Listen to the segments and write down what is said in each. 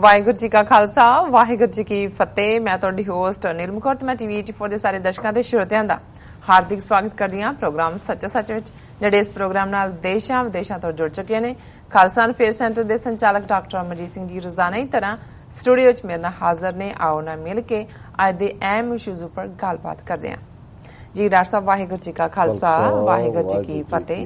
ਵਾਹਿਗੁਰੂ ਜੀ ਕਾ ਖਾਲਸਾ ਵਾਹਿਗੁਰੂ ਜੀ ਕੀ ਫਤਿਹ। ਮੈਂ ਤੁਹਾਡੀ ਹੋਸਟ ਨਿਰਮਲ ਕੌਰ ਤੇ ਮੈਂ ਟੀਵੀ 84 ਦੇ ਸਾਰੇ ਦਰਸ਼ਕਾਂ ਤੇ ਸਰੋਤਿਆਂ ਦਾ ਹਾਰਦਿਕ ਸਵਾਗਤ ਕਰਦੀ ਹਾਂ ਪ੍ਰੋਗਰਾਮ ਸੱਚੋ ਸੱਚ ਵਿੱਚ, ਜਿਹੜੇ ਇਸ ਪ੍ਰੋਗਰਾਮ ਨਾਲ ਦੇਸ਼ਾਂ ਵਿਦੇਸ਼ਾਂ ਤੋਂ ਜੁੜ ਚੁੱਕੇ ਨੇ। ਖਾਲਸਾ ਅਫੇਅਰ ਸੈਂਟਰ ਦੇ ਸੰਚਾਲਕ ਡਾਕਟਰ ਅਮਰਜੀਤ ਸਿੰਘ ਜੀ ਰੋਜ਼ਾਨਾ ਹੀ ਤਰ੍ਹਾਂ ਸਟੂਡੀਓ 'ਚ ਮੇਰੇ ਨਾਲ ਹਾਜ਼ਰ ਨੇ। ਆਓ ਨਾ ਮਿਲ ਕੇ ਅੱਜ ਦੇ ਅਹਿਮ ਇਸ਼ੂਜ਼ ਉੱਪਰ ਗੱਲਬਾਤ ਕਰਦੇ ਹਾਂ। जी डॉक्टर साहब वाहिगुरू जी का खालसा वाहिगुरू जी की फतेह।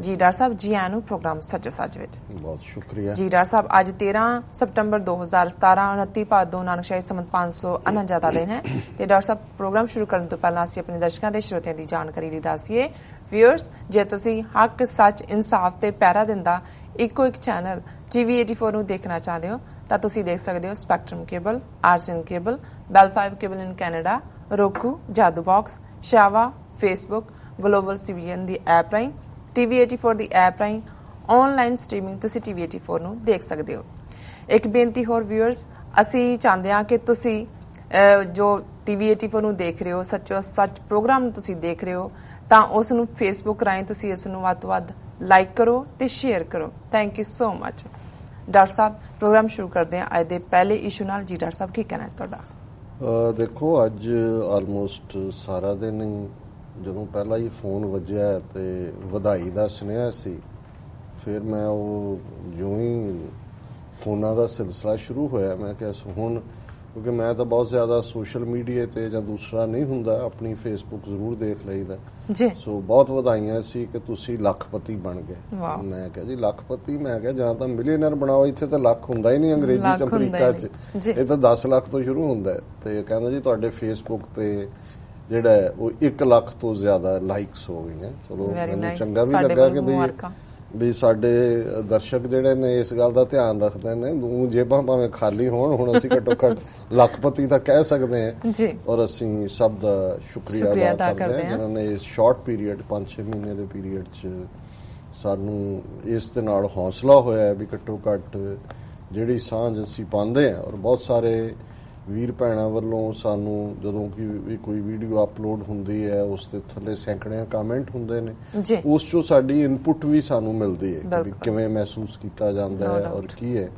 जी डॉक्टर साहब जी आनू प्रोग्राम सचो सच विच बहुत शुक्रिया। जी डॉक्टर साहब अज 13 सितंबर 2017 29 भादो नानकशाही संमत 549 ਦਾ ਦਿਨ ਹੈ ਤੇ ਡਾਕਟਰ ਸਾਹਿਬ ਪ੍ਰੋਗਰਾਮ ਸ਼ੁਰੂ ਕਰਨ ਤੋਂ ਪਹਿਲਾਂ ਅਸੀਂ ਆਪਣੇ ਦਰਸ਼ਕਾਂ ਤੇ ਸਰੋਤਿਆਂ ਦੀ ਜਾਣਕਾਰੀ ਲਈ ਦੱਸੀਏ। ਵਿਊਅਰਸ, ਜੇ ਤੁਸੀਂ ਹੱਕ ਸੱਚ ਇਨਸਾਫ ਤੇ ਪਹਿਰਾ ਦਿੰਦਾ ਇੱਕੋ ਇੱਕ ਚੈਨਲ ਟੀਵੀ 84 ਨੂੰ ਦੇਖਣਾ ਚਾਹੁੰਦੇ ਹੋ ਤਾਂ ਤੁਸੀਂ ਦੇਖ ਸਕਦੇ ਹੋ spectrum cable, RCN cable, Bell 5 cable in Canada, roku, Jadoo box, ਸ਼ਾਵਾ, ਫੇਸਬੁੱਕ, ਗਲੋਬਲ ਸੀਬੀਐਨ ਦੀ ਐਪ ਰਾਹੀਂ, ਟੀਵੀ 84 ਦੀ ਐਪ ਰਾਹੀਂ ਆਨਲਾਈਨ ਸਟ੍ਰੀਮਿੰਗ ਤੁਸੀਂ ਟੀਵੀ 84 ਨੂੰ ਦੇਖ ਸਕਦੇ ਹੋ। ਇੱਕ ਬੇਨਤੀ ਹੋਰ ਵਿਊਅਰਸ, ਅਸੀਂ ਚਾਹੁੰਦੇ ਹਾਂ ਕਿ ਤੁਸੀਂ ਜੋ ਟੀਵੀ 84 ਨੂੰ ਦੇਖ ਰਹੇ ਹੋ, ਸੱਚੋ ਸੱਚ ਪ੍ਰੋਗਰਾਮ ਨੂੰ ਤੁਸੀਂ ਦੇਖ ਰਹੇ ਹੋ ਤਾਂ ਉਸ ਨੂੰ ਫੇਸਬੁੱਕ ਰਾਹੀਂ ਤੁਸੀਂ ਇਸ ਨੂੰ ਵੱਧ ਤੋਂ ਵੱਧ ਲਾਈਕ ਕਰੋ ਤੇ ਸ਼ੇਅਰ ਕਰੋ। Thank you so much. Doctor Sahib programme ਸ਼ੁਰੂ ਕਰਦੇ ਹਾਂ ਅੱਜ ਦੇ ਪਹਿਲੇ ਇਸ਼ੂ ਨਾਲ। ਜੀ ਡਾਕਟਰ ਸਾਹਿਬ ਕੀ ਕਹਿਣਾ ਹੈ ਤੁਹਾਡਾ? ਦੇਖੋ, ਅੱਜ ਆਲਮੋਸਟ ਸਾਰਾ ਦਿਨ ਹੀ ਜਦੋਂ ਪਹਿਲਾਂ ਹੀ ਫੋਨ ਵੱਜਿਆ ਤੇ ਵਧਾਈ ਦਾ ਸੁਨੇਹਾ ਸੀ, ਫਿਰ ਮੈਂ ਉਹ ਜਿਉਂ ਹੀ ਫੋਨਾਂ ਦਾ ਸਿਲਸਿਲਾ ਸ਼ੁਰੂ ਹੋਇਆ ਮੈਂ ਕਿਹਾ ਹੁਣ, ਕਿਉਂਕਿ ਮੈਂ ਤਾਂ ਬਹੁਤ ਜ਼ਿਆਦਾ ਸੋਸ਼ਲ ਮੀਡੀਆ ਤੇ ਜਾਂ ਦੂਸਰਾ ਨਹੀਂ ਹੁੰਦਾ, ਆਪਣੀ ਫੇਸਬੁੱਕ ਜ਼ਰੂਰ ਦੇਖ ਲਈਦਾ ਜੀ। ਸੋ ਬਹੁਤ ਵਧਾਈਆਂ ਸੀ ਕਿ ਤੁਸੀਂ ਲੱਖਪਤੀ ਬਣ ਗਏ। ਮੈਂ ਕਿਹਾ ਜੀ ਲੱਖਪਤੀ, ਮੈਂ ਕਿਹਾ ਜਾਂ ਤਾਂ ਮਿਲੀਅਨਰ ਬਣਾਓ, ਇੱਥੇ ਤਾਂ ਲੱਖ ਹੁੰਦਾ ਹੀ ਨਹੀਂ ਅੰਗਰੇਜ਼ੀ ਚ, ਅਮਰੀਕਾ ਚ ਇਹ ਤਾਂ 10 ਲੱਖ ਤੋਂ ਸ਼ੁਰੂ ਹੁੰਦਾ। ਤੇ ਕਹਿੰਦਾ ਜੀ ਤੁਹਾਡੇ ਫੇਸਬੁੱਕ ਤੇ ਜਿਹੜਾ ਉਹ 1 ਲੱਖ ਤੋਂ ਜ਼ਿਆਦਾ ਲਾਈਕਸ ਹੋ ਗਈਆਂ। ਚਲੋ ਮੈਨੂੰ ਚੰਗਾ ਵੀ ਲੱਗਾ ਕਿ ਵੀ ਸਾਡੇ ਦਰਸ਼ਕ ਜਿਹੜੇ ਨੇ ਇਸ ਗੱਲ ਦਾ ਧਿਆਨ ਰੱਖਦੇ ਨੇ। ਦੂੰ ਜੇਬਾਂ ਭਾਵੇਂ ਖਾਲੀ ਹੋਣ, ਹੁਣ ਅਸੀਂ ਘੱਟੋ ਘੱਟ ਲੱਖਪਤੀ ਤਾਂ ਕਹਿ ਸਕਦੇ ਹਾਂ। ਔਰ ਅਸੀਂ ਸਭ ਦਾ ਸ਼ੁਕਰੀਆ ਅਦਾ ਕਰਦੇ ਹਾਂ ਜਿਨ੍ਹਾਂ ਨੇ ਇਸ ਸ਼ਾਰਟ ਪੀਰੀਅਡ 5-6 ਮਹੀਨੇ ਦੇ ਪੀਰੀਅਡ 'ਚ ਸਾਨੂੰ ਇਸ ਦੇ ਨਾਲ ਹੌਸਲਾ ਹੋਇਆ ਵੀ ਘੱਟੋ ਘੱਟ ਜਿਹੜੀ ਸਾਂਝ ਅਸੀਂ ਪਾਉਂਦੇ ਹਾਂ। ਔਰ ਬਹੁਤ ਸਾਰੇ ਵੀਰ ਭੈਣਾਂ ਵੱਲੋਂ ਸਾਨੂੰ ਜਦੋਂ ਕਿ ਕੋਈ ਵੀਡੀਓ ਅਪਲੋਡ ਹੁੰਦੀ ਹੈ ਉਸ ਦੇ ਥੱਲੇ ਸੈਂਕੜਿਆਂ ਕਮੈਂਟ ਹੁੰਦੇ ਨੇ, ਉਸ 'ਚੋਂ ਸਾਡੀ ਇਨਪੁਟ ਵੀ ਸਾਨੂੰ ਮਿਲਦੀ ਹੈ ਕਿ ਕਿਵੇਂ ਮਹਿਸੂਸ ਕੀਤਾ ਜਾਂਦਾ ਹੈ ਔਰ ਕੀ ਹੈ।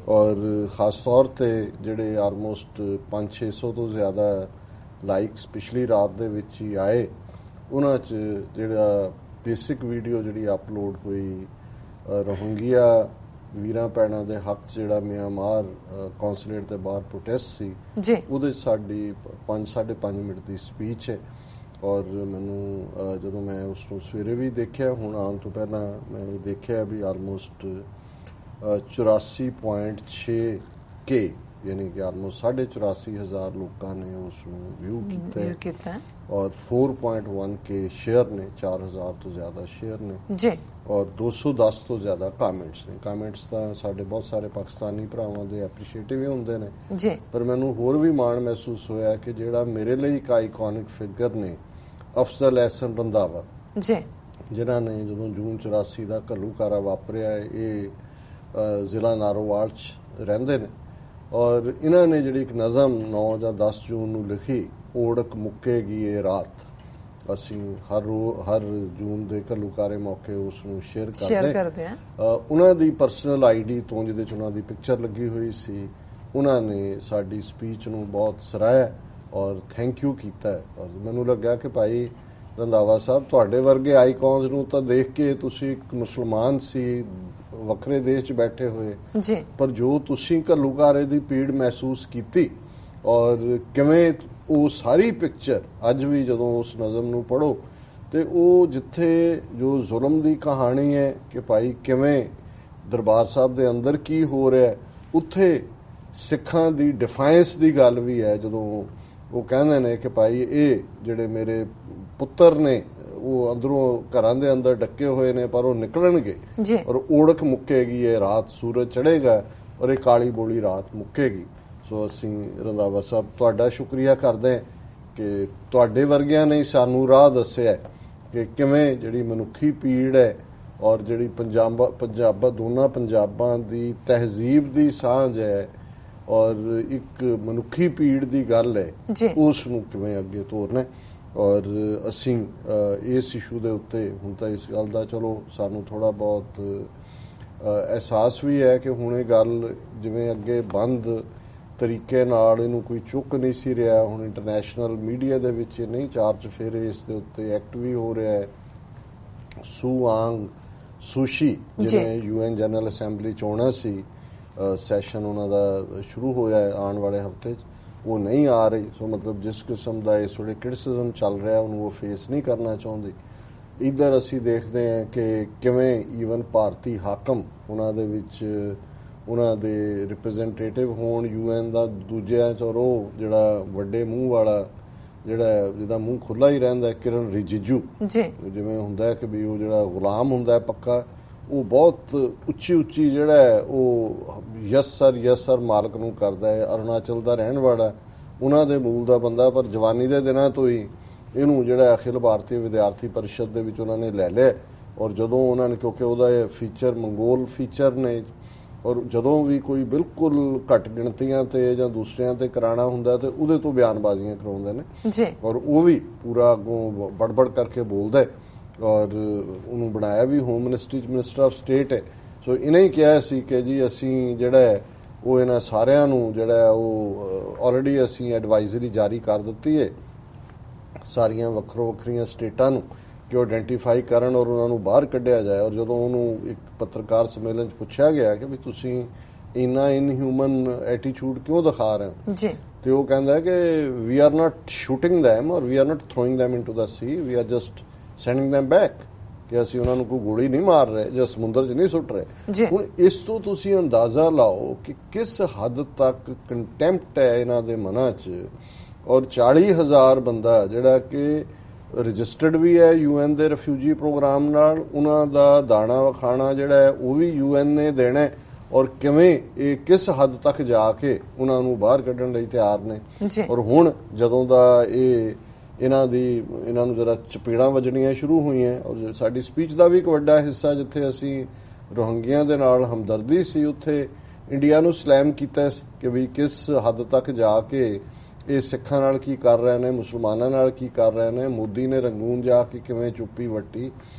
ਔਰ ਖਾਸ ਤੌਰ ਤੇ ਜਿਹੜੇ ਆਲਮੋਸਟ 500-600 ਤੋਂ ਜ਼ਿਆਦਾ ਲਾਈਕਸ ਪਿਛਲੀ ਰਾਤ ਦੇ ਵਿੱਚ ਹੀ ਆਏ, ਉਹਨਾਂ 'ਚ ਜਿਹੜਾ ਬੇਸਿਕ ਵੀਡੀਓ ਜਿਹੜੀ ਅਪਲੋਡ ਹੋਈ ਰੋਹਿੰਗਿਆ ਵੀਰਾਂ ਭੈਣਾਂ ਦੇ ਹੱਕ ਜਿਹੜਾ ਮਿਆਂਮਾਰ ਕੌਂਸੂਲੇਟ ਦੇ ਬਾਹਰ ਪ੍ਰੋਟੈਸਟ ਸੀ, ਉਹਦੇ ਸਾਡੀ 5-5.5 ਮਿੰਟ ਦੀ ਸਪੀਚ ਹੈ। ਔਰ ਮੈਨੂੰ ਜਦੋਂ ਮੈਂ ਉਸ ਨੂੰ ਸਵੇਰੇ ਵੀ ਦੇਖਿਆ, ਹੁਣ ਆਉਣ ਤੋਂ ਪਹਿਲਾਂ ਮੈਂ ਦੇਖਿਆ ਵੀ ਆਲਮੋਸਟ 84.6K ਯਾਨੀ ਕਿ ਆਲਮੋਸਟ 84,500 ਲੋਕਾਂ ਨੇ ਉਸ ਨੂੰ ਵਿਊ ਕੀਤਾ ਔਰ 4.1K ਸ਼ੇਅਰ ਨੇ, 4,000 ਤੋਂ ਜ਼ਿਆਦਾ ਸ਼ੇਅਰ ਨੇ ਔਰ 210 ਤੋਂ ਜ਼ਿਆਦਾ ਕਾਮੈਂਟਸ ਨੇ। ਕਾਮੈਂਟਸ ਤਾਂ ਸਾਡੇ ਬਹੁਤ ਸਾਰੇ ਪਾਕਿਸਤਾਨੀ ਭਰਾਵਾਂ ਦੇ ਐਪਰੀਸ਼ੀਏਟਿਵ ਹੀ ਹੁੰਦੇ ਨੇ, ਪਰ ਮੈਨੂੰ ਹੋਰ ਵੀ ਮਾਣ ਮਹਿਸੂਸ ਹੋਇਆ ਕਿ ਜਿਹੜਾ ਮੇਰੇ ਲਈ ਇੱਕ ਆਈਕੋਨਿਕ ਫਿਗਰ ਨੇ ਅਫਜ਼ਲ ਅਹਿਸਨ ਰੰਧਾਵਾ, ਜਿਨ੍ਹਾਂ ਨੇ ਜਦੋਂ ਜੂਨ 84 ਦਾ ਘੱਲੂਘਾਰਾ ਵਾਪਰਿਆ, ਇਹ ਜ਼ਿਲ੍ਹਾ ਨਾਰੋਵਾਲ 'ਚ ਰਹਿੰਦੇ ਨੇ ਔਰ ਇਹਨਾਂ ਨੇ ਜਿਹੜੀ ਇੱਕ ਨਜ਼ਮ 9 ਜਾਂ 10 ਜੂਨ ਨੂੰ ਲਿਖੀ, ਓੜਕ ਮੁੱਕੇਗੀ ਇਹ ਰਾਤ, ਅਸੀਂ ਹਰ ਜੂਨ ਦੇ ਘੱਲੂਘਾਰੇ ਮੌਕੇ ਉਸ ਨੂੰ ਸ਼ੇਅਰ ਕਰਦੇ ਹਾਂ। ਉਹਨਾਂ ਦੀ ਪਰਸਨਲ ਆਈਡੀ ਤੋਂ ਜਿਹਦੇ 'ਚ ਉਹਨਾਂ ਦੀ ਪਿਕਚਰ ਲੱਗੀ ਹੋਈ ਸੀ, ਉਹਨਾਂ ਨੇ ਸਾਡੀ ਸਪੀਚ ਨੂੰ ਬਹੁਤ ਸਰਾਹਿਆ ਔਰ ਥੈਂਕ ਯੂ ਕੀਤਾ। ਔਰ ਮੈਨੂੰ ਲੱਗਾ ਕਿ ਭਾਈ ਰੰਧਾਵਾ ਸਾਹਿਬ, ਤੁਹਾਡੇ ਵਰਗੇ ਆਈਕਨਸ ਨੂੰ ਤਾਂ ਦੇਖ ਕੇ, ਤੁਸੀਂ ਇੱਕ ਮੁਸਲਮਾਨ ਸੀ ਵੱਖਰੇ ਦੇਸ਼ 'ਚ ਬੈਠੇ ਹੋਏ, ਪਰ ਜੋ ਤੁਸੀਂ ਘੱਲੂਘਾਰੇ ਦੀ ਪੀੜ ਮਹਿਸੂਸ ਕੀਤੀ ਔਰ ਕਿਵੇਂ ਉਹ ਸਾਰੀ ਪਿਕਚਰ ਅੱਜ ਵੀ ਜਦੋਂ ਉਸ ਨਜ਼ਮ ਨੂੰ ਪੜ੍ਹੋ ਤੇ ਉਹ ਜਿੱਥੇ ਜੋ ਜ਼ੁਲਮ ਦੀ ਕਹਾਣੀ ਹੈ ਕਿ ਭਾਈ ਕਿਵੇਂ ਦਰਬਾਰ ਸਾਹਿਬ ਦੇ ਅੰਦਰ ਕੀ ਹੋ ਰਿਹਾ, ਉੱਥੇ ਸਿੱਖਾਂ ਦੀ ਡਿਫਾਇੰਸ ਦੀ ਗੱਲ ਵੀ ਹੈ। ਜਦੋਂ ਉਹ ਕਹਿੰਦੇ ਨੇ ਕਿ ਭਾਈ ਇਹ ਜਿਹੜੇ ਮੇਰੇ ਪੁੱਤਰ ਨੇ ਉਹ ਅੰਦਰੋਂ ਘਰਾਂ ਦੇ ਅੰਦਰ ਡੱਕੇ ਹੋਏ ਨੇ ਪਰ ਉਹ ਨਿਕਲਣਗੇ ਔਰ ਓੜਕ ਮੁੱਕੇਗੀ ਇਹ ਰਾਤ, ਸੂਰਜ ਚੜ੍ਹੇਗਾ ਔਰ ਇਹ ਕਾਲੀ ਬੋਲੀ ਰਾਤ ਮੁੱਕੇਗੀ। ਸੋ ਅਸੀਂ ਰੰਧਾਵਾ ਸਾਹਿਬ ਤੁਹਾਡਾ ਸ਼ੁਕਰੀਆ ਕਰਦੇ ਹਾਂ ਕਿ ਤੁਹਾਡੇ ਵਰਗਿਆਂ ਨੇ ਸਾਨੂੰ ਰਾਹ ਦੱਸਿਆ ਕਿ ਕਿਵੇਂ ਜਿਹੜੀ ਮਨੁੱਖੀ ਪੀੜ ਹੈ ਔਰ ਜਿਹੜੀ ਦੋਨਾਂ ਪੰਜਾਬਾਂ ਦੀ ਤਹਿਜ਼ੀਬ ਦੀ ਸਾਂਝ ਹੈ ਔਰ ਇੱਕ ਮਨੁੱਖੀ ਪੀੜ ਦੀ ਗੱਲ ਹੈ, ਉਸ ਨੂੰ ਕਿਵੇਂ ਅੱਗੇ ਤੋਰਨਾ। ਔਰ ਅਸੀਂ ਇਸ ਇਸ਼ੂ ਦੇ ਉੱਤੇ ਹੁਣ ਤਾਂ ਇਸ ਗੱਲ ਦਾ ਚਲੋ ਸਾਨੂੰ ਥੋੜ੍ਹਾ ਬਹੁਤ ਅਹਿਸਾਸ ਵੀ ਹੈ ਕਿ ਹੁਣ ਇਹ ਗੱਲ ਜਿਵੇਂ ਅੱਗੇ ਬੰਦ ਤਰੀਕੇ ਨਾਲ ਇਹਨੂੰ ਕੋਈ ਚੁੱਕ ਨਹੀਂ ਸੀ ਰਿਹਾ, ਹੁਣ ਇੰਟਰਨੈਸ਼ਨਲ ਮੀਡੀਆ ਦੇ ਵਿੱਚ ਨਹੀਂ ਚਾਰ ਚੁਫੇਰੇ ਇਸ ਦੇ ਉੱਤੇ ਐਕਟ ਵੀ ਹੋ ਰਿਹਾ ਹੈ। ਸੂ ਆਂਗ ਸੂਸ਼ੀ ਜਿਵੇਂ UN ਜਨਰਲ ਅਸੈਂਬਲੀ ਚ ਆਉਣਾ ਸੀ, ਸੈਸ਼ਨ ਉਹਨਾਂ ਦਾ ਸ਼ੁਰੂ ਹੋਇਆ ਹੈ ਆਉਣ ਵਾਲੇ ਹਫ਼ਤੇ 'ਚ, ਉਹ ਨਹੀਂ ਆ ਰਹੀ। ਸੋ ਮਤਲਬ ਜਿਸ ਕਿਸਮ ਦਾ ਇਸ ਵੇਲੇ ਕ੍ਰਿਟਿਸਿਜ਼ਮ ਚੱਲ ਰਿਹਾ ਉਹਨੂੰ ਉਹ ਫੇਸ ਨਹੀਂ ਕਰਨਾ ਚਾਹੁੰਦੀ। ਇੱਧਰ ਅਸੀਂ ਦੇਖਦੇ ਹਾਂ ਕਿ ਕਿਵੇਂ ਈਵਨ ਭਾਰਤੀ ਹਾਕਮ ਉਹਨਾਂ ਦੇ ਵਿੱਚ ਉਹਨਾਂ ਦੇ ਰਿਪਰੈਜ਼ੈਂਟੇਟਿਵ ਹੋਣ UN ਦਾ ਦੂਜਿਆਂ 'ਚ, ਔਰ ਉਹ ਜਿਹੜਾ ਵੱਡੇ ਮੂੰਹ ਵਾਲਾ ਜਿਹਦਾ ਮੂੰਹ ਖੁੱਲਾ ਹੀ ਰਹਿੰਦਾ ਕਿਰਨ ਰਿਜਿਜੂ ਜਿਵੇਂ ਹੁੰਦਾ ਕਿ ਵੀ ਉਹ ਜਿਹੜਾ ਗੁਲਾਮ ਹੁੰਦਾ ਪੱਕਾ, ਉਹ ਬਹੁਤ ਉੱਚੀ ਜਿਹੜਾ ਹੈ ਉਹ ਯਸ ਸਰ ਮਾਲਕ ਨੂੰ ਕਰਦਾ ਹੈ। ਅਰੁਣਾਚਲ ਦਾ ਰਹਿਣ ਵਾਲਾ, ਉਹਨਾਂ ਦੇ ਮੂਲ ਦਾ ਬੰਦਾ, ਪਰ ਜਵਾਨੀ ਦੇ ਦਿਨਾਂ ਤੋਂ ਹੀ ਇਹਨੂੰ ਜਿਹੜਾ ਅਖਿਲ ਭਾਰਤੀ ਵਿਦਿਆਰਥੀ ਪਰਿਸ਼ਦ ਦੇ ਵਿੱਚ ਉਹਨਾਂ ਨੇ ਲੈ ਲਿਆ। ਔਰ ਜਦੋਂ ਉਹਨਾਂ ਨੇ, ਕਿਉਂਕਿ ਉਹਦਾ ਇਹ ਫੀਚਰ ਮੰਗੋਲ ਫੀਚਰ ਨੇ, ਔਰ ਜਦੋਂ ਵੀ ਕੋਈ ਬਿਲਕੁਲ ਘੱਟ ਗਿਣਤੀਆਂ ਤੇ ਜਾਂ ਦੂਸਰਿਆਂ ਤੇ ਕਰਾਣਾ ਹੁੰਦਾ ਤੇ ਉਹਦੇ ਤੋਂ ਬਿਆਨਬਾਜ਼ੀਆਂ ਕਰਾਉਂਦੇ ਨੇ, ਔਰ ਉਹ ਵੀ ਪੂਰਾ ਅੱਗੋਂ ਬੜਬੜ ਕਰਕੇ ਬੋਲਦਾ, ਔਰ ਉਹਨੂੰ ਬਣਾਇਆ ਵੀ ਹੋਮ ਮਿਨਿਸਟਰੀ 'ਚ ਮਿਨਿਸਟਰ ਆਫ ਸਟੇਟ ਹੈ। ਸੋ ਇਹਨੇ ਹੀ ਕਿਹਾ ਸੀ ਕਿ ਜੀ ਅਸੀਂ ਜਿਹੜਾ ਹੈ ਉਹ ਇਹਨਾਂ ਸਾਰਿਆਂ ਨੂੰ ਜਿਹੜਾ ਉਹ ਆਲਰੇਡੀ ਅਸੀਂ ਐਡਵਾਈਜ਼ਰੀ ਜਾਰੀ ਕਰ ਦਿੱਤੀ ਹੈ ਸਾਰੀਆਂ ਵੱਖਰੀਆਂ ਸਟੇਟਾਂ ਨੂੰ ਕਿ ਉਹ ਆਇਡੈਂਟੀਫਾਈ ਕਰਨ ਔਰ ਉਹਨਾਂ ਨੂੰ ਬਾਹਰ ਕੱਢਿਆ ਜਾਏ। ਔਰ ਜਦੋਂ ਉਹਨੂੰ ਇੱਕ ਪੱਤਰਕਾਰ ਸੰਮੇਲਨ 'ਚ ਪੁੱਛਿਆ ਗਿਆ ਕਿ ਵੀ ਤੁਸੀਂ ਇੰਨਾ ਇਨਹਿਊਮਨ ਐਟੀਟਿਊਡ ਕਿਉਂ ਦਿਖਾ ਰਹੇ ਹੋ, ਤੇ ਉਹ ਕਹਿੰਦਾ ਕਿ we are not shooting them ਔਰ we are not throwing them into the sea, we are just sending them back, ਕਿ ਅਸੀਂ ਉਹਨਾਂ ਨੂੰ ਕੋਈ ਗੋਲੀ ਨਹੀਂ ਮਾਰ ਰਹੇ ਜਾਂ ਸਮੁੰਦਰ 'ਚ ਨਹੀਂ ਸੁੱਟ ਰਹੇ। ਹੁਣ ਇਸ ਤੋਂ ਤੁਸੀਂ ਅੰਦਾਜ਼ਾ ਲਾਓ ਕਿ ਕਿਸ ਹੱਦ ਤੱਕ ਕੰਟੈਂਪਟ ਹੈ ਇਹਨਾਂ ਦੇ ਮਨਾਂ 'ਚ। ਔਰ 40,000 ਬੰਦਾ ਜਿਹੜਾ ਕਿ ਰਜਿਸਟਰਡ ਵੀ ਹੈ UN ਦੇ ਰਿਫਿਊਜੀ ਪ੍ਰੋਗਰਾਮ ਨਾਲ, ਉਹਨਾਂ ਦਾ ਦਾਣਾ ਵਖਾਣਾ ਜਿਹੜਾ ਹੈ ਉਹ ਵੀ UN ਨੇ ਦੇਣਾ, ਔਰ ਕਿਵੇਂ ਇਹ ਕਿਸ ਹੱਦ ਤੱਕ ਜਾ ਕੇ ਉਹਨਾਂ ਨੂੰ ਬਾਹਰ ਕੱਢਣ ਲਈ ਤਿਆਰ ਨੇ। ਔਰ ਹੁਣ ਜਦੋਂ ਦਾ ਇਹਨਾਂ ਨੂੰ ਜਰਾ ਚਪੇੜਾਂ ਵੱਜਣੀਆਂ ਸ਼ੁਰੂ ਹੋਈਆਂ, ਔਰ ਸਾਡੀ ਸਪੀਚ ਦਾ ਵੀ ਇੱਕ ਵੱਡਾ ਹਿੱਸਾ ਜਿੱਥੇ ਅਸੀਂ ਰੋਹਿੰਗਿਆਂ ਦੇ ਨਾਲ ਹਮਦਰਦੀ ਸੀ, ਉੱਥੇ ਇੰਡੀਆ ਨੂੰ ਸਲੈਮ ਕੀਤਾ ਕਿ ਵੀ ਕਿਸ ਹੱਦ ਤੱਕ ਜਾ ਕੇ ਇਹ ਸਿੱਖਾਂ ਨਾਲ ਕੀ ਕਰ ਰਹੇ ਨੇ, ਮੁਸਲਮਾਨਾਂ ਨਾਲ ਕੀ ਕਰ ਰਹੇ ਨੇ। ਮੋਦੀ ਨੇ ਰੰਗੂਨ ਜਾ ਕੇ ਕਿਵੇਂ ਚੁੱਪੀ ਵੱਟੀ।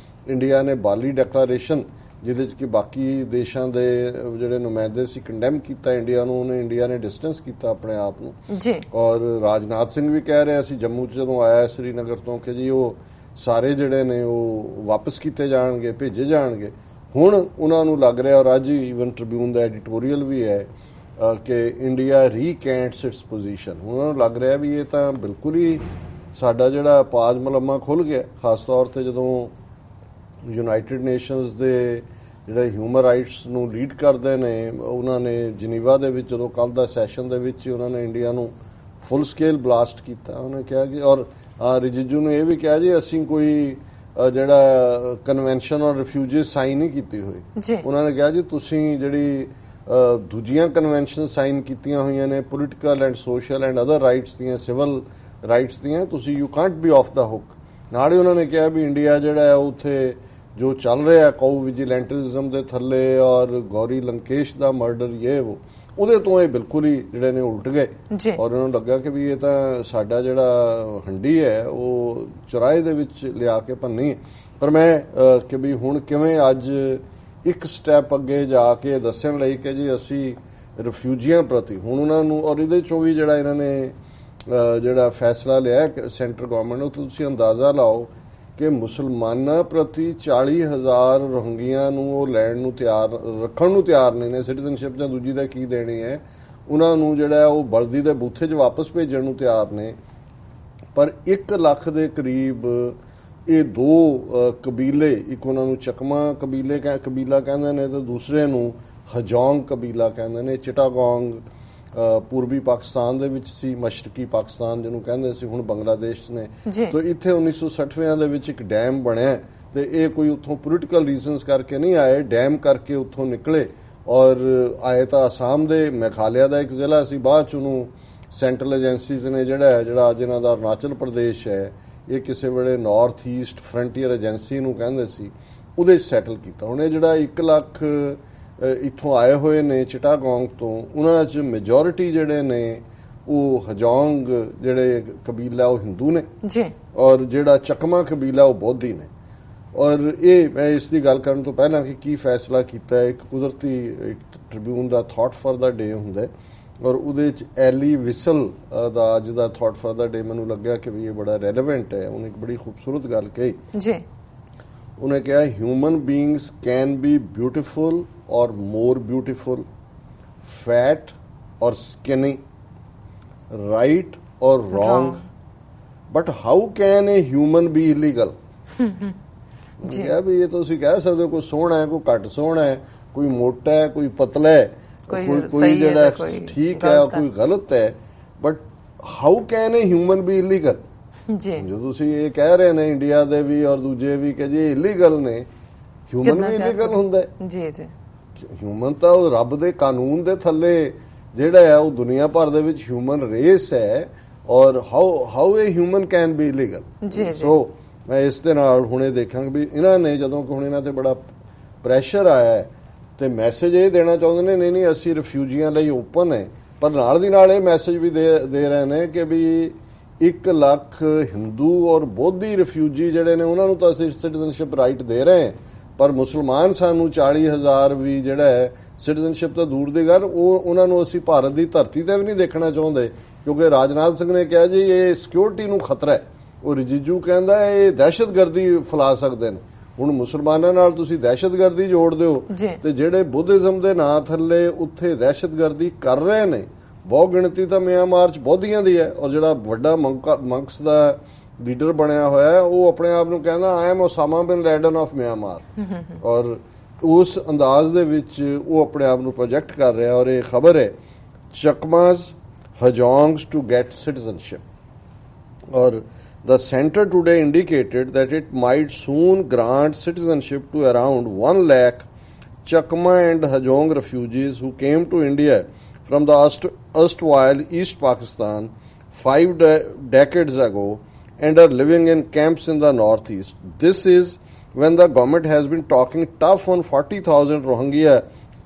ਇੰਡੀਆ ਨੇ ਬਾਲੀ ਡੈਕਲਾਰੇਸ਼ਨ ਜਿਹਦੇ 'ਚ ਕਿ ਬਾਕੀ ਦੇਸ਼ਾਂ ਦੇ ਜਿਹੜੇ ਨੁਮਾਇੰਦੇ ਸੀ ਕੰਡੈਮ ਕੀਤਾ ਇੰਡੀਆ ਨੂੰ, ਇੰਡੀਆ ਨੇ ਡਿਸਟੈਂਸ ਕੀਤਾ ਆਪਣੇ ਆਪ ਨੂੰ। ਔਰ ਰਾਜਨਾਥ ਸਿੰਘ ਵੀ ਕਹਿ ਰਿਹਾ ਸੀ ਜੰਮੂ 'ਚ ਜਦੋਂ ਆਇਆ ਸ੍ਰੀਨਗਰ ਤੋਂ ਕਿ ਜੀ ਉਹ ਸਾਰੇ ਜਿਹੜੇ ਨੇ ਉਹ ਵਾਪਸ ਕੀਤੇ ਜਾਣਗੇ, ਭੇਜੇ ਜਾਣਗੇ। ਹੁਣ ਉਹਨਾਂ ਨੂੰ ਲੱਗ ਰਿਹਾ, ਔਰ ਅੱਜ ਈਵਨ ਟ੍ਰਿਬਿਊਨ ਦਾ ਐਡੀਟੋਰੀਅਲ ਵੀ ਹੈ ਕਿ ਇੰਡੀਆ ਰੀਕੈਂਟਸ ਇਟਸ ਪੋਜੀਸ਼ਨ। ਉਹਨਾਂ ਨੂੰ ਲੱਗ ਰਿਹਾ ਵੀ ਇਹ ਤਾਂ ਬਿਲਕੁਲ ਹੀ ਸਾਡਾ ਜਿਹੜਾ ਪਾਜ ਮਲੰਮਾ ਖੁੱਲ ਗਿਆ, ਖਾਸ ਤੌਰ ਤੇ ਜਦੋਂ ਯੂਨਾਈਟਿਡ ਨੇਸ਼ਨਸ ਦੇ ਜਿਹੜੇ ਹਿਊਮਨ ਰਾਈਟਸ ਨੂੰ ਲੀਡ ਕਰਦੇ ਨੇ, ਉਹਨਾਂ ਨੇ ਜਨੀਵਾ ਦੇ ਵਿੱਚ ਜਦੋਂ ਕੱਲ ਦਾ ਸੈਸ਼ਨ ਦੇ ਵਿੱਚ ਉਹਨਾਂ ਨੇ ਇੰਡੀਆ ਨੂੰ ਫੁੱਲ ਸਕੇਲ ਬਲਾਸਟ ਕੀਤਾ। ਉਹਨੇ ਕਿਹਾ ਕਿ, ਔਰ ਰਿਜਿਜੂ ਨੇ ਇਹ ਵੀ ਕਿਹਾ ਜੀ ਅਸੀਂ ਕੋਈ ਜਿਹੜਾ ਕਨਵੈਨਸ਼ਨ ਔਨ ਰਿਫਿਊਜੀ ਸਾਈਨ ਨਹੀਂ ਕੀਤੀ ਹੋਈ। ਉਹਨਾਂ ਨੇ ਕਿਹਾ ਜੀ ਤੁਸੀਂ ਜਿਹੜੀ ਦੂਜੀਆਂ ਕਨਵੈਨਸ਼ਨ ਸਾਈਨ ਕੀਤੀਆਂ ਹੋਈਆਂ ਨੇ political and social and other rights ਦੀਆਂ, ਸਿਵਲ ਰਾਈਟਸ ਦੀਆਂ, ਤੁਸੀਂ you Kant B of the hook. ਨਾਲ ਹੀ ਉਹਨਾਂ ਨੇ ਕਿਹਾ ਵੀ ਇੰਡੀਆ ਜਿਹੜਾ ਹੈ ਉੱਥੇ ਜੋ ਚੱਲ ਰਿਹਾ ਕਾਊ ਵਿਜੀਲੈਂਟਿਜ਼ਮ ਦੇ ਥੱਲੇ ਔਰ ਗੌਰੀ ਲੰਕੇਸ਼ ਦਾ ਮਰਡਰ ਉਹਦੇ ਤੋਂ ਇਹ ਬਿਲਕੁਲ ਹੀ ਜਿਹੜੇ ਨੇ ਉਲਟ ਗਏ। ਔਰ ਉਹਨਾਂ ਨੂੰ ਲੱਗਾ ਕਿ ਵੀ ਇਹ ਤਾਂ ਸਾਡਾ ਜਿਹੜਾ ਹੰਡੀ ਹੈ ਉਹ ਚੁਰਾਹੇ ਦੇ ਵਿੱਚ ਲਿਆ ਕੇ ਭੰਨੀ ਹੈ। ਪਰ ਮੈਂ ਕਿ ਵੀ ਹੁਣ ਕਿਵੇਂ ਅੱਜ ਇੱਕ ਸਟੈਪ ਅੱਗੇ ਜਾ ਕੇ ਦੱਸਣ ਲਈ ਕਿ ਜੀ ਅਸੀਂ ਰਿਫਿਊਜੀਆਂ ਪ੍ਰਤੀ ਹੁਣ ਉਹਨਾਂ ਨੂੰ, ਔਰ ਇਹਦੇ ਚੋਂ ਵੀ ਜਿਹੜਾ ਇਹਨਾਂ ਨੇ ਜਿਹੜਾ ਫੈਸਲਾ ਲਿਆ ਸੈਂਟਰ ਗਵਰਨਮੈਂਟ ਨੂੰ, ਤੁਸੀਂ ਅੰਦਾਜ਼ਾ ਲਾਓ ਕਿ ਮੁਸਲਮਾਨਾਂ ਪ੍ਰਤੀ 40,000 ਰੋਹਿੰਗਿਆਂ ਨੂੰ ਉਹ ਲੈਣ ਨੂੰ ਤਿਆਰ, ਰੱਖਣ ਨੂੰ ਤਿਆਰ ਨਹੀਂ ਨੇ। ਸਿਟੀਜ਼ਨਸ਼ਿਪ ਜਾਂ ਦੂਜੀ ਦਾ ਕੀ ਦੇਣੀ ਹੈ ਉਹਨਾਂ ਨੂੰ, ਜਿਹੜਾ ਉਹ ਬਲਦੀ ਦੇ ਬੂਥੇ 'ਚ ਵਾਪਸ ਭੇਜਣ ਨੂੰ ਤਿਆਰ ਨੇ। ਪਰ 1 ਲੱਖ ਦੇ ਕਰੀਬ ਇਹ ਦੋ ਕਬੀਲੇ, ਇੱਕ ਉਹਨਾਂ ਨੂੰ ਚਕਮਾ ਕਬੀਲਾ ਕਹਿੰਦੇ ਨੇ ਤੇ ਦੂਸਰੇ ਨੂੰ ਹਜੌਂਗ ਕਬੀਲਾ ਕਹਿੰਦੇ ਨੇ। ਚਿਟਾਗੋਂਗ ਪੂਰਬੀ ਪਾਕਿਸਤਾਨ ਦੇ ਵਿੱਚ ਸੀ, ਮਸ਼ਰਕੀ ਪਾਕਿਸਤਾਨ ਜਿਹਨੂੰ ਕਹਿੰਦੇ ਸੀ, ਹੁਣ ਬੰਗਲਾਦੇਸ਼ ਨੇ। ਤਾਂ ਇੱਥੇ 1960ਵਿਆਂ ਦੇ ਵਿੱਚ ਇੱਕ ਡੈਮ ਬਣਿਆ ਤੇ ਇਹ ਕੋਈ ਉੱਥੋਂ ਪੋਲੀਟੀਕਲ ਰੀਜ਼ਨਸ ਕਰਕੇ ਨਹੀਂ ਆਏ, ਡੈਮ ਕਰਕੇ ਉੱਥੋਂ ਨਿਕਲੇ ਔਰ ਆਏ ਤਾਂ ਅਸਾਮ ਦੇ ਮੇਘਾਲਿਆ ਦਾ ਇੱਕ ਜ਼ਿਲ੍ਹਾ ਸੀ, ਬਾਅਦ ਚ ਉਹਨੂੰ ਸੈਂਟਰਲ ਏਜੰਸੀਜ਼ ਨੇ ਜਿਹੜਾ ਅੱਜ ਇਹਨਾਂ ਦਾ ਅਰੁਣਾਚਲ ਪ੍ਰਦੇਸ਼ ਹੈ, ਇਹ ਕਿਸੇ ਵੇਲੇ ਨਾਰਥ ਈਸਟ ਫਰੰਟੀਅਰ ਏਜੰਸੀ ਨੂੰ ਕਹਿੰਦੇ ਸੀ, ਉਹਦੇ 'ਚ ਸੈਟਲ ਕੀਤਾ। ਹੁਣ ਇਹ ਜਿਹੜਾ 1 ਲੱਖ ਇੱਥੋਂ ਆਏ ਹੋਏ ਨੇ ਚਿਟਾਗੋਂਗ ਤੋਂ, ਉਹਨਾਂ 'ਚ ਮੈਜੋਰਿਟੀ ਜਿਹੜੇ ਨੇ ਉਹ ਹਜੌਂਗ ਜਿਹੜੇ ਕਬੀਲਾ ਉਹ ਹਿੰਦੂ ਨੇ, ਔਰ ਜਿਹੜਾ ਚਕਮਾ ਕਬੀਲਾ ਉਹ ਬੋਧੀ ਨੇ। ਔਰ ਇਹ ਮੈਂ ਇਸ ਦੀ ਗੱਲ ਕਰਨ ਤੋਂ ਪਹਿਲਾਂ ਕਿ ਕੀ ਫੈਸਲਾ ਕੀਤਾ ਹੈ, ਇੱਕ ਕੁਦਰਤੀ ਇੱਕ ਟ੍ਰਿਬਿਊਨ ਦਾ ਥਾਟ ਫॉर ਦਾ ਡੇ ਹੁੰਦਾ ਔਰ ਉਹਦੇ ਚ ਐਲੀ ਵਿਸਲ ਦਾ ਅੱਜ ਦਾ ਥਾਟ ਫॉर ਦਾ ਡੇ ਮੈਨੂੰ ਲੱਗਿਆ ਕਿ ਵੀ ਇਹ ਬੜਾ ਰੈਲੇਵੈਂਟ ਹੈ। ਉਹਨੇ ਇੱਕ ਬੜੀ ਖੂਬਸੂਰਤ ਗੱਲ ਕਹੀ ਜੀ। ਉਹਨੇ ਕਿਹਾ human beings can be beautiful ਔਰ ਮੋਰ ਬਿਊਟੀਫੁਲ, ਫੈਟ ਔਰ ਸਕਿਨੀ, ਰਾਈਟ ਔਰ wrong, but how can A human B illegal. ਜੀ ਵੀ ਇਹ ਤੁਸੀਂ ਕਹਿ ਸਕਦੇ ਹੋ ਕੋਈ ਸੋਹਣਾ ਹੈ, ਕੋਈ ਘੱਟ ਸੋਹਣਾ ਹੈ, ਕੋਈ ਮੋਟਾ ਹੈ, ਕੋਈ ਪਤਲਾ ਹੈ, ਕੋਈ ਜਿਹੜਾ ਠੀਕ ਹੈ, ਕੋਈ ਗਲਤ ਹੈ, but how can A human B illegal. ਜੋ ਤੁਸੀਂ ਇਹ ਕਹਿ ਰਹੇ ਨੇ ਇੰਡੀਆ ਦੇ ਵੀ ਔਰ ਦੂਜੇ ਵੀ ਕਿ ਜੀ ਇਲੀਗਲ ਨੇ, ਹਿਊਮਨ ਵੀ ਇਲੀਗਲ ਹੁੰਦਾ ਜੀ। ਜੀ ਹਿਊਮਨ ਤਾਂ ਉਹ ਰੱਬ ਦੇ ਕਾਨੂੰਨ ਦੇ ਥੱਲੇ ਜਿਹੜਾ ਹੈ ਉਹ ਦੁਨੀਆ ਭਰ ਦੇ ਵਿੱਚ ਹਿਊਮਨ ਰੇਸ ਹੈ ਔਰ how a human can be illegal. So ਮੈਂ ਇਸ ਦੇ ਨਾਲ ਹੁਣੇ ਦੇਖਾਂਗੇ ਵੀ ਇਹਨਾਂ ਨੇ ਜਦੋਂ ਹੁਣ ਇਹਨਾਂ ਤੇ ਬੜਾ ਪ੍ਰੈਸ਼ਰ ਆਇਆ ਤੇ ਮੈਸੇਜ ਇਹ ਦੇਣਾ ਚਾਹੁੰਦੇ ਨੇ ਨਹੀਂ ਅਸੀਂ ਰਿਫਿਊਜੀਆਂ ਲਈ ਓਪਨ ਹੈ, ਪਰ ਨਾਲ ਦੀ ਨਾਲ ਇਹ ਮੈਸੇਜ ਵੀ ਦੇ ਰਹੇ ਨੇ ਕਿ ਵੀ 1 ਲੱਖ ਹਿੰਦੂ ਔਰ ਬੋਧੀ ਰਿਫਿਊਜੀ ਜਿਹੜੇ ਨੇ ਉਹਨਾਂ ਨੂੰ ਤਾਂ ਅਸੀਂ ਸਿਟੀਜ਼ਨਸ਼ਿਪ ਰਾਈਟ ਦੇ ਰਹੇ ਹਾਂ, ਪਰ ਮੁਸਲਮਾਨ ਸਾਨੂੰ 40,000 ਵੀ ਜਿਹੜਾ ਹੈ ਸਿਟੀਜ਼ਨਸ਼ਿਪ ਤਾਂ ਦੂਰ ਦੀ ਗੱਲ, ਉਹਨਾਂ ਨੂੰ ਅਸੀਂ ਭਾਰਤ ਦੀ ਧਰਤੀ ਤੇ ਵੀ ਨਹੀਂ ਦੇਖਣਾ ਚਾਹੁੰਦੇ ਕਿਉਂਕਿ ਰਾਜਨਾਥ ਸਿੰਘ ਨੇ ਕਿਹਾ ਜੀ ਇਹ ਸਿਕਿਉਰਿਟੀ ਨੂੰ ਖਤਰਾ ਹੈ। ਉਹ ਰਿਜੀਜੂ ਕਹਿੰਦਾ ਇਹ ਦਹਿਸ਼ਤਗਰਦੀ ਫੈਲਾ ਸਕਦੇ ਨੇ। ਹੁਣ ਮੁਸਲਮਾਨਾਂ ਨਾਲ ਤੁਸੀਂ ਦਹਿਸ਼ਤਗਰਦੀ ਜੋੜ ਦਿਓ ਤੇ ਜਿਹੜੇ ਬੁੱਧਿਜ਼ਮ ਦੇ ਨਾਂ ਥੱਲੇ ਉੱਥੇ ਦਹਿਸ਼ਤਗਰਦੀ ਕਰ ਰਹੇ ਨੇ, ਬਹੁਤ ਗਿਣਤੀ ਤਾਂ ਮਿਆਂਮਾਰ ਚ ਬੋਧੀਆਂ ਦੀ ਹੈ ਔਰ ਜਿਹੜਾ ਵੱਡਾ ਮੰਕਸ ਦਾ ਲੀਡਰ ਬਣਿਆ ਹੋਇਆ ਹੈ ਉਹ ਆਪਣੇ ਆਪ ਨੂੰ ਕਹਿੰਦਾ ਆਈ ਐਮ ਓਸਾਮਾ ਬਿਨ ਲੈਡਨ ਆਫ ਮਿਆਂਮਾਰ ਔਰ ਉਸ ਅੰਦਾਜ਼ ਦੇ ਵਿੱਚ ਉਹ ਆਪਣੇ ਆਪ ਨੂੰ ਪ੍ਰੋਜੈਕਟ ਕਰ ਰਿਹਾ। ਔਰ ਇਹ ਖਬਰ ਹੈ ਚਕਮਾਜ਼ ਹਜੋਂਗਸ ਟੂ ਗੈਟ ਸਿਟੀਜ਼ਨਸ਼ਿਪ ਔਰ the center today indicated that it might soon grant citizenship to around 1 lakh Chakma and Hajong refugees who came to India from the erstwhile East Pakistan 5 decades ago and are living in camps in the northeast. This is when the government has been talking tough on 40,000 Rohingya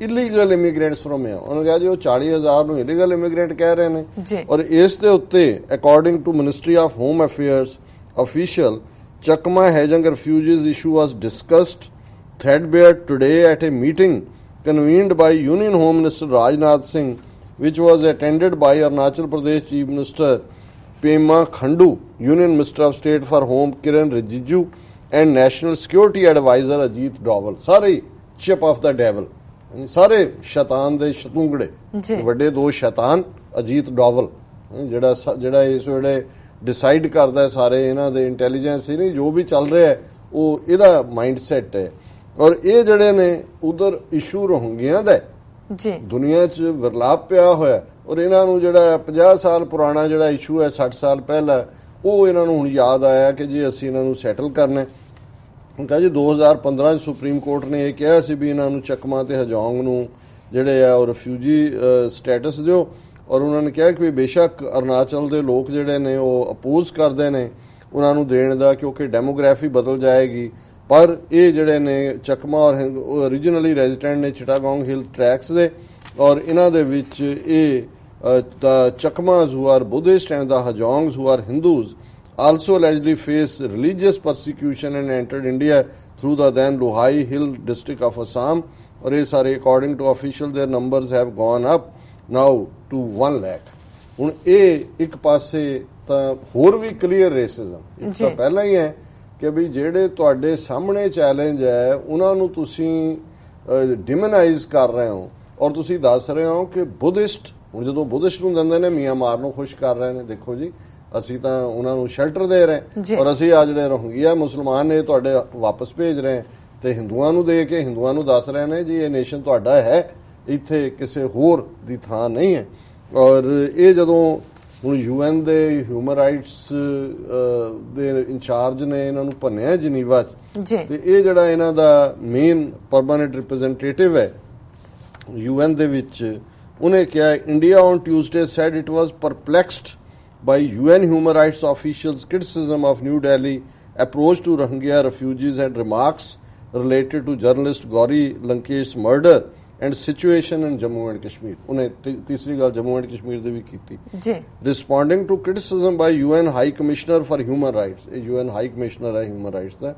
illegal immigrants from here. ਉਹਨੇ ਕਿਹਾ ਜੀ ਉਹ 40,000 ਨੂੰ illegal immigrant ਕਹਿ ਰਹੇ ਨੇ ਔਰ ਇਸ ਦੇ ਉੱਤੇ according to Ministry of Home Affairs official Chakma Hajong refugees issue was discussed threadbare today at a meeting convened by Union Home Minister Rajnath Singh which was attended by Arunachal Pradesh Chief Minister Pema Khandu, Union Minister of State for Home Kiran Rijiju and National Security Advisor Ajit Doval. Sorry, chip of the devil. ਸਾਰੇ ਸ਼ੈਤਾਨ ਦੇ ਸ਼ਤੂੰਗੜੇ ਵੱਡੇ ਦੋ ਸ਼ੈਤਾਨ ਅਜੀਤ ਡੋਵਲ ਜਿਹੜਾ ਇਸ ਵੇਲੇ decide ਕਰਦਾ ਸਾਰੇ ਇਹਨਾਂ ਦੇ ਇੰਟੈਲੀਜੈਂਸ ਹੀ ਨਹੀਂ ਜੋ ਵੀ ਚੱਲ ਰਿਹਾ ਹੈ ਉਹ ਇਹਦਾ ਮਾਈਂਡ ਸੈਟ ਹੈ। ਔਰ ਇਹ ਜਿਹੜੇ ਨੇ ਉਧਰ ਇਸ਼ੂ ਰੋਹਿੰਗਿਆਂ ਦਾ ਦੁਨੀਆ 'ਚ ਵਿਰਲਾਪ ਪਿਆ ਹੋਇਆ ਔਰ ਇਹਨਾਂ ਨੂੰ ਜਿਹੜਾ 50 ਸਾਲ ਪੁਰਾਣਾ ਜਿਹੜਾ ਇਸ਼ੂ ਹੈ 60 ਸਾਲ ਪਹਿਲਾਂ ਉਹ ਇਹਨਾਂ ਨੂੰ ਹੁਣ ਯਾਦ ਆਇਆ ਕਿ ਜੀ ਅਸੀਂ ਇਹਨਾਂ ਨੂੰ ਸੈਟਲ ਕਰਨਾ। ਕਹਾ ਜੀ 2015 ਚ ਸੁਪਰੀਮ ਕੋਰਟ ਨੇ ਇਹ ਕਿਹਾ ਸੀ ਵੀ ਇਹਨਾਂ ਨੂੰ ਚਕਮਾ ਤੇ ਹਜੋਂਗ ਨੂੰ ਜਿਹੜੇ ਆ ਉਹ ਰਿਫਿਊਜੀ ਸਟੇਟਸ ਦਿਓ ਔਰ ਉਹਨਾਂ ਨੇ ਕਿਹਾ ਕਿ ਬੇਸ਼ੱਕ ਅਰੁਣਾਚਲ ਦੇ ਲੋਕ ਜਿਹੜੇ ਨੇ ਉਹ ਅਪੋਜ਼ ਕਰਦੇ ਨੇ ਉਹਨਾਂ ਨੂੰ ਦੇਣ ਦਾ ਕਿਉਂਕਿ ਡੈਮੋਗ੍ਰਾਫੀ ਬਦਲ ਜਾਏਗੀ, ਪਰ ਇਹ ਜਿਹੜੇ ਨੇ ਚਕਮਾ ਔਰ ਓਰੀਜਨਲੀ ਰੈਜ਼ੀਡੈਂਟ ਨੇ ਚਿਟਾਗੋਂਗ ਹਿਲ ਟਰੈਕਸ ਦੇ ਔਰ ਇਹਨਾਂ ਦੇ ਵਿੱਚ ਇਹ Chakmas who are Buddhist and the Hajongs who are Hindus also allegedly faced religious persecution and entered India through the then Lohai Hill district of Assam. Or according to official their numbers have gone up now to 1 lakh. ਹੁਣ ਇਹ ਇੱਕ ਪਾਸੇ ਤਾਂ ਹੋਰ ਵੀ clear racism ਇੱਕ ਤਾਂ ਪਹਿਲਾਂ ਹੀ ਹੈ ਕਿ ਵੀ ਜਿਹੜੇ ਤੁਹਾਡੇ ਸਾਹਮਣੇ ਚੈਲੰਜ ਹੈ ਉਹਨਾਂ ਨੂੰ ਤੁਸੀਂ ਡਿਮੋਨਾਈਜ਼ ਕਰ ਰਹੇ ਹੋ ਔਰ ਤੁਸੀਂ ਦੱਸ ਰਹੇ ਹੋ ਕਿ ਬੁੱਧਿਸਟ ਹੁਣ ਜਦੋਂ ਬੁੱਧਿਸਟ ਨੂੰ ਦਿੰਦੇ ਨੇ ਮਿਆਂਮਾਰ ਨੂੰ ਖੁਸ਼ ਕਰ ਰਹੇ ਨੇ ਦੇਖੋ ਜੀ ਅਸੀਂ ਤਾਂ ਉਹਨਾਂ ਨੂੰ ਸ਼ੈਲਟਰ ਦੇ ਰਹੇ ਔਰ ਅਸੀਂ ਆ ਜਿਹੜੇ ਰੋਹਿੰਗਿਆ ਮੁਸਲਮਾਨ ਨੇ ਤੁਹਾਡੇ ਵਾਪਸ ਭੇਜ ਰਹੇ ਤੇ ਹਿੰਦੂਆਂ ਨੂੰ ਦੇ ਕੇ ਹਿੰਦੂਆਂ ਨੂੰ ਦੱਸ ਰਹੇ ਨੇ ਜੀ ਇਹ ਨੇਸ਼ਨ ਤੁਹਾਡਾ ਹੈ ਇੱਥੇ ਕਿਸੇ ਹੋਰ ਦੀ ਥਾਂ ਨਹੀਂ ਹੈ। ਔਰ ਇਹ ਜਦੋਂ ਹੁਣ UN ਦੇ ਹਿਊਮਨ ਰਾਈਟਸ ਦੇ ਇੰਚਾਰਜ ਨੇ ਇਹਨਾਂ ਨੂੰ ਭੰਨਿਆ ਜਨੀਵਾ 'ਚ ਤੇ ਇਹ ਜਿਹੜਾ ਇਹਨਾਂ ਦਾ ਮੇਨ ਪਰਮਾਨੈਂਟ ਰਿਪਰੈਜ਼ੈਂਟੇਟਿਵ ਹੈ UN ਦੇ ਵਿੱਚ ਉਹਨੇ ਕਿਹਾ India on Tuesday said it was perplexed by UN human rights officials' criticism of New Delhi approach to Rohingya refugees and remarks related to journalist Gauri Lankesh's murder and situation in Jammu and Kashmir. ਉਹਨੇ ਤੀਸਰੀ ਗੱਲ Jammu and Kashmir ਦੀ ਵੀ ਕੀਤੀ Responding to criticism by UN High Commissioner for Human Rights, ਇਹ UN High Commissioner ਹੈ Human Rights the,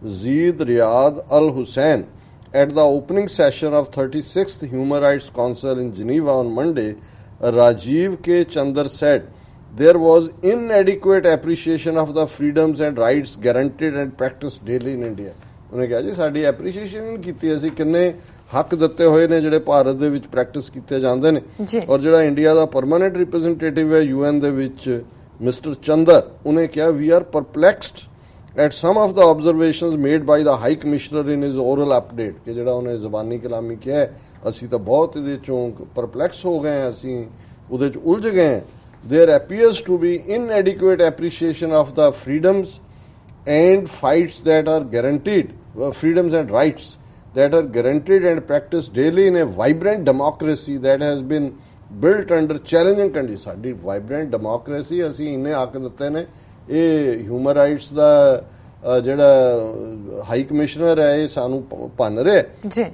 Zeed Riyad Al Hussein at the opening session of 36th Human Rights Council in Geneva on Monday, Rajiv K. Chandar said there was inadequate appreciation of the freedoms and rights guaranteed and practiced daily in India. ਉਹਨੇ ਕਿਹਾ ਜੀ ਸਾਡੀ appreciation ਨਹੀਂ ਕੀਤੀ, ਅਸੀਂ ਕਿੰਨੇ ਹੱਕ ਦਿੱਤੇ ਹੋਏ ਨੇ ਜਿਹੜੇ ਭਾਰਤ ਦੇ ਵਿੱਚ ਪ੍ਰੈਕਟਿਸ ਕੀਤੇ ਜਾਂਦੇ ਨੇ। ਔਰ ਜਿਹੜਾ ਇੰਡੀਆ ਦਾ ਪਰਮਾਨੈਂਟ ਰਿਪਰੈਜ਼ੈਂਟੇਟਿਵ ਹੈ UN ਦੇ ਵਿੱਚ ਮਿਸਟਰ ਚੰਦਰ, ਉਹਨੇ ਕਿਹਾ we are perplexed at some of the observations made by the High Commissioner in his oral update, ਕਿ ਜਿਹੜਾ ਉਹਨੇ ਜ਼ਬਾਨੀ ਕਲਾਮੀ ਕਿਹਾ ਹੈ, ਅਸੀਂ ਤਾਂ ਬਹੁਤ ਇਹਦੇ ਚੋਂ ਪਰਪਲੈਕਸ ਹੋ ਗਏ, ਅਸੀਂ ਉਹਦੇ ਚ ਉਲਝ ਗਏ। There appears to be inadequate appreciation of the freedoms and fights that are guaranteed, freedoms and rights that are guaranteed and practiced daily in a vibrant democracy that has been built under challenging conditions. ਸਾਡੀ vibrant democracy ਅਸੀਂ ਇੰਨੇ ਹੱਕ ਦਿੱਤੇ ਨੇ। ਇਹ human rights ਦਾ ਜਿਹੜਾ high commissioner ਹੈ ਇਹ ਸਾਨੂੰ ਭੰਨ ਰਿਹਾ।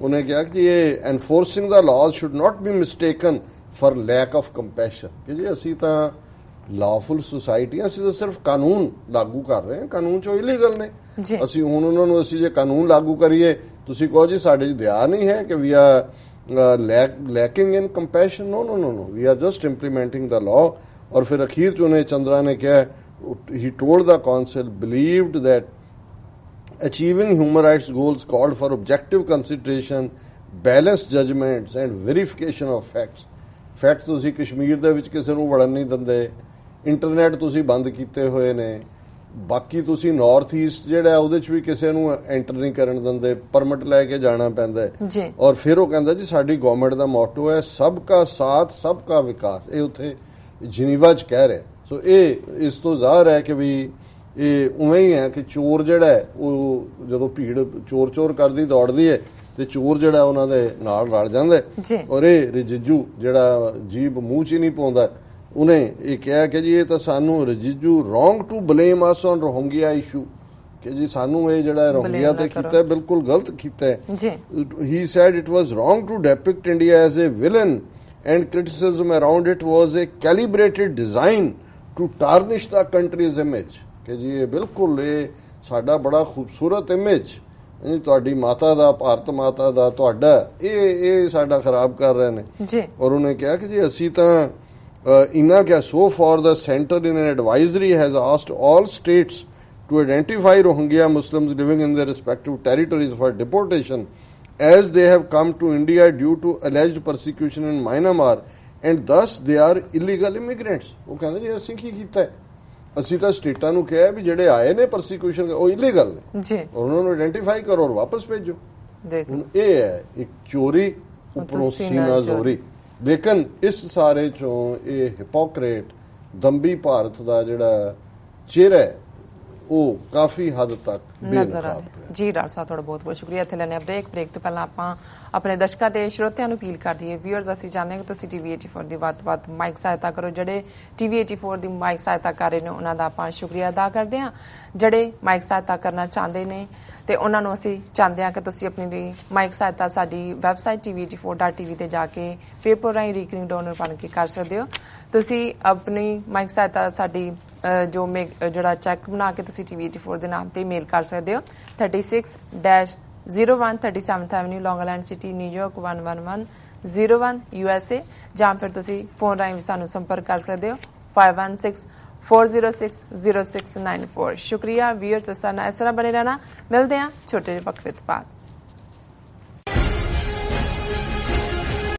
ਉਹਨੇ ਕਿਹਾ ਕਿ ਇਹ ਐਨਫੋਰਸਿੰਗ ਦਾ laws should not be mistaken for lack of compassion, ਕਿ ਜੀ ਅਸੀਂ ਤਾਂ ਲਾਫੁਲ ਸੁਸਾਇਟੀ, ਅਸੀਂ ਤਾਂ ਸਿਰਫ ਕਾਨੂੰਨ ਲਾਗੂ ਕਰ ਰਹੇ ਹਾਂ, ਕਾਨੂੰਨ ਚੋਂ ਇਲੀਗਲ ਨੇ। ਅਸੀਂ ਹੁਣ ਉਹਨਾਂ ਨੂੰ ਅਸੀਂ ਜੇ ਕਾਨੂੰਨ ਲਾਗੂ ਕਰੀਏ, ਤੁਸੀਂ ਕਹੋ ਜੀ ਸਾਡੇ 'ਚ ਦਇਆ ਨਹੀਂ ਹੈ ਕਿ ਵੀ ਆ lacking in compassion. No. We are just implementing the law. और फिर अखीर च उन्हें चंद्रा ने क्या, he told the council believed that achieving human rights goals called for objective consideration, balanced judgments and verification of facts. Facts ਤੁਸੀਂ ਕਸ਼ਮੀਰ ਦੇ ਵਿੱਚ ਕਿਸੇ ਨੂੰ ਵੜਨ ਨਹੀਂ ਦਿੰਦੇ, ਇੰਟਰਨੈਟ ਤੁਸੀਂ ਬੰਦ ਕੀਤੇ ਹੋਏ ਨੇ, ਬਾਕੀ ਤੁਸੀਂ ਨਾਰਥ ਈਸਟ ਜਿਹੜਾ ਉਹਦੇ ਚ ਵੀ ਕਿਸੇ ਨੂੰ ਐਂਟਰ ਨਹੀਂ ਕਰਨ ਦਿੰਦੇ, ਪਰਮਿਟ ਲੈ ਕੇ ਜਾਣਾ ਪੈਂਦਾ ਹੈ। ਔਰ ਫਿਰ ਉਹ ਕਹਿੰਦਾ ਜੀ ਸਾਡੀ ਗਵਰਨਮੈਂਟ ਦਾ ਮੋਟੋ ਹੈ ਸਭ ਕਾ ਸਾਥ ਸਭ ਕਾ ਵਿਕਾਸ, ਇਹ ਉੱਥੇ ਜਨੀਵਾ ਚ ਕਹਿ ਰਿਹਾ। ਸੋ ਇਹ ਇਸ ਤੋਂ ਜ਼ਾਹਰ ਹੈ ਕਿ ਵੀ ਇਹ ਉਵੇਂ ਹੀ ਹੈ ਕਿ ਚੋਰ ਜਿਹੜਾ ਹੈ ਉਹ ਜਦੋਂ ਭੀੜ ਚੋਰ ਕਰਦੀ ਦੌੜਦੀ ਹੈ ਤੇ ਚੋਰ ਜਿਹੜਾ ਉਹਨਾਂ ਦੇ ਨਾਲ ਰਲ ਜਾਂਦਾ। ਔਰ ਇਹ ਰਜਿਜੂ ਜਿਹੜਾ ਜੀਬ ਮੂੰਹ ਚ ਹੀ ਨਹੀਂ ਪਾਉਂਦਾ, ਉਹਨੇ ਇਹ ਕਿਹਾ ਕਿ ਜੀ ਇਹ ਤਾਂ ਸਾਨੂੰ Rijiju wrong to blame us on Rohingya issue, ਕਿ ਜੀ ਸਾਨੂੰ ਇਹ ਜਿਹੜਾ ਰੋਹਿੰਗਿਆ ਤੇ ਕੀਤਾ ਬਿਲਕੁਲ ਗਲਤ ਕੀਤਾ। He said it was wrong to depict India as a villain and criticism around it was a calibrated design to tarnish the country's image, ਕਿ ਜੀ ਇਹ ਬਿਲਕੁਲ ਇਹ ਸਾਡਾ ਬੜਾ ਖੂਬਸੂਰਤ ਇਮੇਜ ਤੁਹਾਡੀ ਮਾਤਾ ਦਾ, ਭਾਰਤ ਮਾਤਾ ਦਾ, ਤੁਹਾਡਾ ਇਹ ਸਾਡਾ ਖਰਾਬ ਕਰ ਰਹੇ ਨੇ। ਔਰ ਉਹਨੇ ਕਿਹਾ ਕਿ ਜੀ ਅਸੀਂ ਤਾਂ ਇੰਨਾ ਕਿਹਾ, so far the center in an advisory has asked all states to identify Rohingya Muslims living in their respective territories for deportation as they have come to India due to alleged persecution in Myanmar and thus they are illegal immigrants. ਉਹ ਕਹਿੰਦੇ ਜੀ ਅਸੀਂ ਕੀ ਕੀਤਾ, ਅਸੀਂ ਤਾਂ ਸਟੇਟਾਂ ਨੂੰ ਕਿਹਾ ਵੀ ਜਿਹੜੇ ਆਏ ਨੇ ਪਰਸੀਕਿਊਸ਼ਨ ਉਹ ਇਲੀਗਲ ਨੇ ਜੀ, ਔਰ ਉਹਨਾਂ ਨੂੰ ਆਇਡੈਂਟੀਫਾਈ ਕਰੋ ਔਰ ਵਾਪਸ ਭੇਜੋ। ਹੁਣ ਇਹ ਹੈ ਇੱਕ ਚੋਰੀ ਉੱਪਰੋਂ ਸੀਨਾ ਜ਼ੋਰੀ। ਲੇਕਿਨ ਇਸ ਸਾਰੇ ਚੋਂ ਇਹ ਹਿਪੋਕਰੇਟ ਦੰਬੀ ਭਾਰਤ ਦਾ ਜਿਹੜਾ ਚਿਹਰਾ ਹੈ ਉਹ ਕਾਫੀ ਹੱਦ ਤੱਕ ਨਜ਼ਰ ਆ ਰਿਹਾ। ਜੀ ਡਾਕਟਰ ਸਾਹਿਬ ਤੁਹਾਡਾ ਬਹੁਤ ਬਹੁਤ ਸ਼ੁਕਰੀਆ। ਇੱਥੇ ਲੈਣੇ ਬ੍ਰੇਕ ਤੋਂ ਪਹਿਲਾਂ ਆਪਾਂ ਆਪਣੇ ਦਰਸ਼ਕਾਂ ਤੇ ਸਰੋਤਿਆਂ ਨੂੰ ਅਪੀਲ ਕਰ ਦਈਏ, ਵੀਅਰਸ ਅਸੀਂ ਚਾਹੁੰਦੇ ਹਾਂ ਕਿ ਤੁਸੀਂ TV 84 ਦੀ ਵੱਧ ਤੋਂ ਵੱਧ ਮਾਈਕ ਸਹਾਇਤਾ ਕਰੋ। ਜਿਹੜੇ TV 84 ਦੀ ਮਾਈਕ ਸਹਾਇਤਾ ਕਰ ਰਹੇ ਨੇ ਉਹਨਾਂ ਦਾ ਆਪਾਂ ਸ਼ੁਕਰੀਆ ਅਦਾ ਕਰਦੇ ਹਾਂ। ਜਿਹੜੇ ਮਾਈਕ ਸਹਾਇਤਾ ਕਰਨਾ ਚਾਹੁੰਦੇ ਨੇ ਤੇ ਉਹਨਾਂ ਨੂੰ ਅਸੀਂ ਚਾਹੁੰਦੇ ਹਾਂ ਕਿ ਤੁਸੀਂ ਆਪਣੀ ਮਾਈਕ ਸਹਾਇਤਾ ਸਾਡੀ ਵੈਬਸਾਈਟ tv84.tv ਤੇ ਜਾ ਕੇ ਪੇਪਰ ਰਾਹੀਂ ਰੀਕਰਿੰਗ ਡੋਨਰ ਬਣ ਕੇ ਕਰ ਸਕਦੇ ਹੋ। ਤੁਸੀਂ ਆਪਣੀ ਮਾਈਕ ਸਹਾਇਤਾ ਸਾਡੀ ਜੋ ਜਿਹੜਾ ਚੈੱਕ ਬਣਾ ਕੇ ਤੁਸੀਂ TV 84 ਦੇ ਨਾਮ ਤੇ ਮੇਲ ਕਰ ਸਕਦੇ ਹੋ 36-01 37th Avenue Long Island City New York 11101 USA, ਜਾਂ ਫਿਰ ਤੁਸੀਂ ਫੋਨ ਰਾਹੀਂ ਵੀ ਸਾਨੂੰ ਸੰਪਰਕ ਕਰ ਸਕਦੇ ਹੋ 5164060694। ਸ਼ੁਕਰੀਆ ਵੀਅਰਸ, ਤੁਸੀਂ ਨਾਲ ਇਸ ਤਰ੍ਹਾਂ ਬਣੇ ਰਹਿਣਾ। ਮਿਲਦੇ ਹਾਂ ਛੋਟੇ ਜਿਹੇ ਵਕਫੇ ਤੋਂ ਬਾਅਦ।